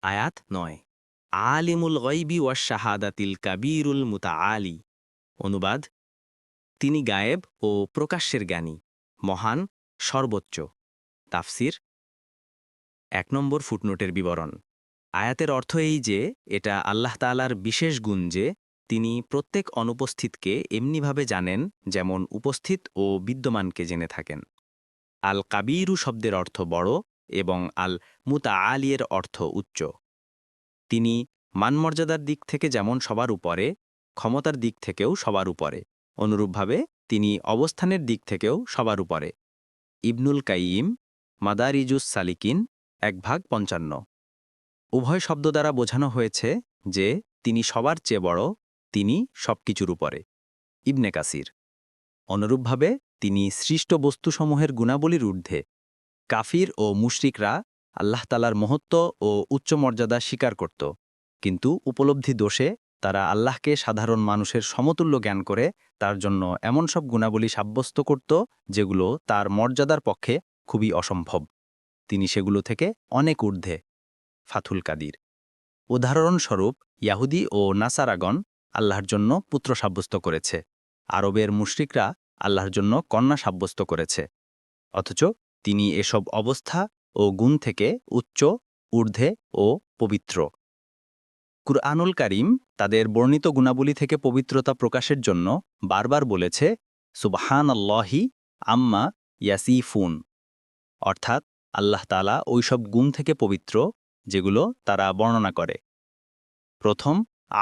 আয়াত ৯ আলিমুল গায়বি ওয়াশ শাহাদাতিল কাবীরুল মুতাআলি। অনুবাদ: তিনি গায়েব ও প্রকাশ্যের জ্ঞানী, মহান, সর্বোচ্চ। তাফসির। ১ নম্বর ফুটনোটের বিবরণ। আয়াতের অর্থ এই যে এটা আল্লাহ তাআলার বিশেষ গুণ যে তিনি প্রত্যেক অনুপস্থিতকে এমনিভাবে জানেন যেমন উপস্থিত ও বিদ্যমানকে জেনে থাকেন। আল কাবীরু শব্দের অর্থ বড় এবং আল মুতাআলিয়ের অর্থ উচ্চ। তিনি মানমর্যাদার দিক থেকে যেমন সবার উপরে, ক্ষমতার দিক থেকেও সবার উপরে, অনুরূপভাবে তিনি অবস্থানের দিক থেকেও সবার উপরে। ইবনুল কাইয়িম, মাদারিজুস সালিকিন ১/৫৫। উভয় শব্দ দ্বারা বোঝানো হয়েছে যে তিনি সবার চেয়ে বড়, তিনি সবকিছুর উপরে। ইবনে কাসির। অনুরূপভাবে তিনি সৃষ্ট বস্তুসমূহের গুণাবলীর ঊর্ধ্বে। কাফির ও মুশরিকরা আল্লাহ তাআলার মহত্ব ও উচ্চ মর্যাদা স্বীকার করত, কিন্তু উপলব্ধি দোষে তারা আল্লাহকে সাধারণ মানুষের সমতুল্য জ্ঞান করে তার জন্য এমন সব গুণাবলী সাব্যস্ত করত যেগুলো তার মর্যাদার পক্ষে খুবই অসম্ভব। তিনি সেগুলো থেকে অনেক ঊর্ধ্বে। ফাথুল কাদির। উদাহরণস্বরূপ ইয়াহুদি ও নাসারাগণ আল্লাহর জন্য পুত্র সাব্যস্ত করেছে, আরবের মুশরিকরা আল্লাহর জন্য কন্যা সাব্যস্ত করেছে, অথচ তিনি এসব অবস্থা ও গুণ থেকে উচ্চ, ঊর্ধ্বে ও পবিত্র। কুরআনুল কারীম তাদের বর্ণিত গুণাবলী থেকে পবিত্রতা প্রকাশের জন্য বারবার বলেছে সুবহানাল্লাহি আম্মা ইয়াসিফুন, অর্থাৎ আল্লাহ তাআলা ওইসব গুণ থেকে পবিত্র যেগুলো তারা বর্ণনা করে। প্রথম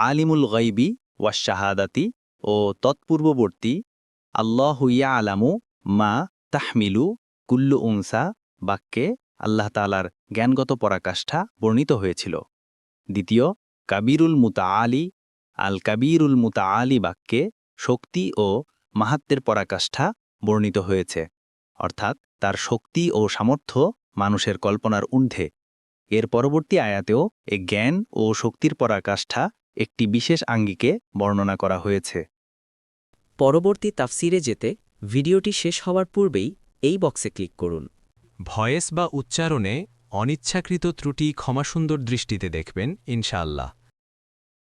আলিমুল গায়বি ওয়াশ শাহাদাতি ও তৎপূর্ববর্তী আল্লাহু ইয়ালামু মা তাহমিলু কুল্লু উনসা বাক্যে আল্লাহ তাআলার জ্ঞানগত পরাকাষ্ঠা বর্ণিত হয়েছিল। দ্বিতীয় কাবীরুল মুতাআলি আল কাবীরুল মুতাআলি বাক্যে শক্তি ও মাহাত্ম্যের পরাকাষ্ঠা বর্ণিত হয়েছে, অর্থাৎ তার শক্তি ও সামর্থ্য মানুষের কল্পনার ঊর্ধ্বে। এর পরবর্তী আয়াতেও এ জ্ঞান ও শক্তির পরাকাষ্ঠা একটি বিশেষ আঙ্গিকে বর্ণনা করা হয়েছে। পরবর্তী তাফসিরে যেতে ভিডিওটি শেষ হওয়ার পূর্বেই এই বক্সে ক্লিক করুন। ভয়েস বা উচ্চারণে অনিচ্ছাকৃত ত্রুটি ক্ষমাসুন্দর দৃষ্টিতে দেখবেন ইনশাআল্লাহ।